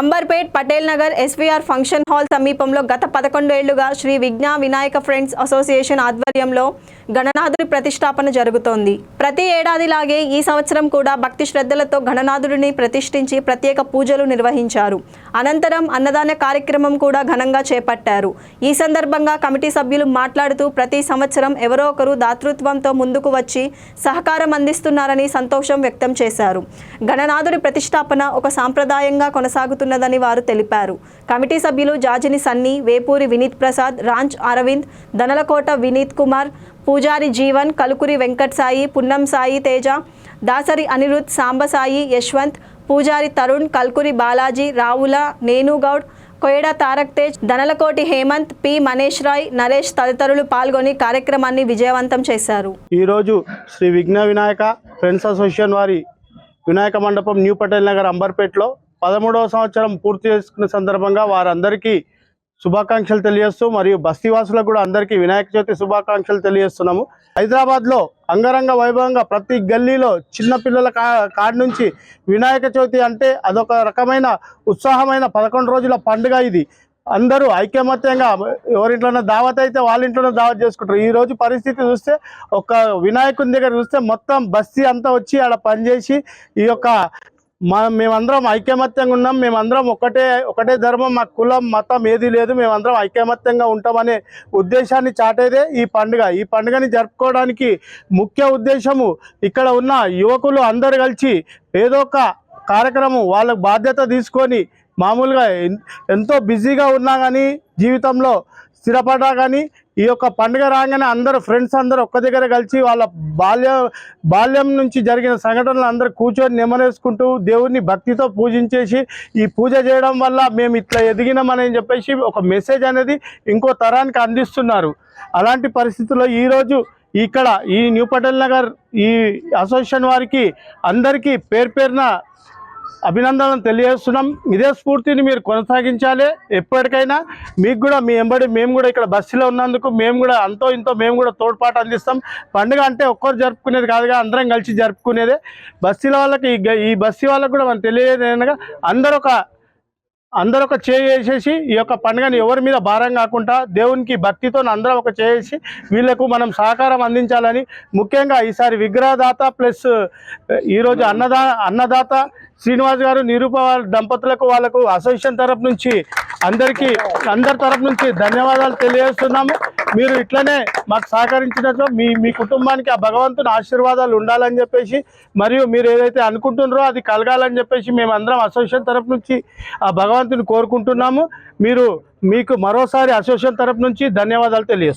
Amberpet Patel Nagar SVR function hall సమీపంలో గత 11 ఏళ్లుగా శ్రీ విఘ్న వినాయక ఫ్రెండ్స్ అసోసియేషన్ ఆధ్వర్యంలో గణనాథుడి ప్రతిష్టాపన జరుగుతోంది. ప్రతి ఏడాదిలాగే ఈ సంవత్సరం కూడా భక్తి శ్రద్ధలతో గణనాథుడిని ప్రతిష్ఠించి ప్రత్యేక పూజలు నిర్వహించారు. అనంతరం అన్నదాన కార్యక్రమం కూడా ఘనంగా చేపట్టారు. ఈ సందర్భంగా కమిటీ సభ్యులు మాట్లాడుతూ ప్రతి సంవత్సరం ఎవరో ఒకరు దాతృత్వంతో ముందుకు వచ్చి సహకారం అందిస్తున్నారని సంతోషం వ్యక్తం చేశారు. గణనాథుడి ప్రతిష్టాపన ఒక సాంప్రదాయంగా కొనసాగుతున్నదని వారు తెలిపారు. కమిటీ సభ్యులు జాజిని సన్నీ, వేపూరి వినీత్ ప్రసాద్, రాంచ్ అరవింద్, దనలకోట వినీత్ కుమార్, పూజారి జీవన్, కలుకురి వెంకట్ సాయి, పున్నం సాయి తేజ, దాసరి అనిరుద్, సాంబసాయి, యశ్వంత్, పూజారి తరుణ్, కల్కురి బాలాజీ, రావుల నేనుగౌడ్, కోయడ తారక్ తేజ్, దనలకోటి హేమంత్, పి మనీష్ రాయ్, నరేష్ తదితరులు పాల్గొని కార్యక్రమాన్ని విజయవంతం చేశారు. ఈరోజు శ్రీ విఘ్న వినాయక ఫ్రెండ్స్ అసోసియేషన్ వారి వినాయక మండపం న్యూ పటేల్ నగర్ అంబర్పేట్లో 13వ సంవత్సరం పూర్తి చేసుకున్న సందర్భంగా వారందరికీ శుభాకాంక్షలు తెలియజేస్తూ మరియు బస్తీవాసులకు కూడా అందరికీ వినాయక చవితి శుభాకాంక్షలు తెలియజేస్తున్నాము. హైదరాబాద్లో అంగరంగ వైభవంగా ప్రతి గల్లీలో చిన్న పిల్లల కాడి నుంచి వినాయక చవితి అంటే అదొక రకమైన ఉత్సాహమైన 11 రోజుల పండుగ. ఇది అందరూ ఐకమత్యంగా ఎవరింట్లోనే దావత్ అయితే వాళ్ళ ఇంట్లోనే దావత్ చేసుకుంటారు. ఈ రోజు పరిస్థితి చూస్తే ఒక వినాయకుని దగ్గర చూస్తే మొత్తం బస్తీ అంతా వచ్చి ఆడ పనిచేసి ఈ యొక్క మేమందరం ఐకమత్యంగా ఉన్నాం, మేమందరం ఒకటే ధర్మం, మా కులం మతం ఏది లేదు, మేమందరం ఐకమత్యంగా ఉంటామనే ఉద్దేశాన్ని చాటేదే ఈ పండుగ. ఈ పండుగని జరుపుకోవడానికి ముఖ్య ఉద్దేశము ఇక్కడ ఉన్న యువకులు అందరు కలిసి ఏదో ఒక కార్యక్రమం వాళ్ళ బాధ్యత తీసుకొని మామూలుగా ఎంతో బిజీగా ఉన్నా కానీ జీవితంలో స్థిరపడ్డా కానీ ఈ యొక్క పండుగ రాగానే అందరూ ఫ్రెండ్స్ అందరూ ఒక్క దగ్గర కలిసి వాళ్ళ బాల్యం నుంచి జరిగిన సంఘటనలు అందరూ కూర్చొని నెమరేసుకుంటూ దేవుడిని భక్తితో పూజించేసి ఈ పూజ చేయడం వల్ల మేము ఇట్లా ఎదిగినామని చెప్పేసి ఒక మెసేజ్ అనేది ఇంకో తరానికి అందిస్తున్నారు. అలాంటి పరిస్థితుల్లో ఈరోజు ఇక్కడ ఈ న్యూ పటేల్ నగర్ ఈ అసోసియేషన్ వారికి అందరికీ పేరున అభినందనలు తెలియజేస్తున్నాం. ఇదే స్ఫూర్తిని మీరు కొనసాగించాలి. ఎప్పటికైనా మీకు కూడా మీ ఎంబడి మేము కూడా ఇక్కడ బస్సులో ఉన్నందుకు మేము కూడా అంతో ఇంతో మేము కూడా తోడ్పాటు అందిస్తాం. పండుగ అంటే ఒక్కరు జరుపుకునేది కాదుగా, అందరం కలిసి జరుపుకునేదే. బస్తీల వాళ్ళకి ఈ బస్తీ వాళ్ళకు కూడా మనం తెలియజేది అనగా అందరూ ఒక చేసి ఈ యొక్క పండుగని ఎవరి మీద భారం కాకుండా దేవునికి భక్తితో అందరం ఒక చేసి వీళ్లకు మనం సహకారం అందించాలని, ముఖ్యంగా ఈసారి విగ్రహదాత ప్లస్ ఈరోజు అన్నదాత శ్రీనివాస్ గారు, నిరూప దంపతులకు వాళ్ళకు అసోసియేషన్ తరఫు నుంచి అందరి తరఫు నుంచి ధన్యవాదాలు తెలియజేస్తున్నాము. మీరు ఇట్లనే మాకు సహకరించినట్లు మీ కుటుంబానికి ఆ భగవంతుని ఆశీర్వాదాలు ఉండాలని చెప్పేసి మరియు మీరు ఏదైతే అనుకుంటున్నారో అది కలగాలని చెప్పేసి మేమందరం అసోసియేషన్ తరఫు నుంచి ఆ భగవంతుని కోరుకుంటున్నాము. మీకు మరోసారి అసోసియేషన్ తరఫు నుంచి ధన్యవాదాలు తెలియజేస్తున్నాం.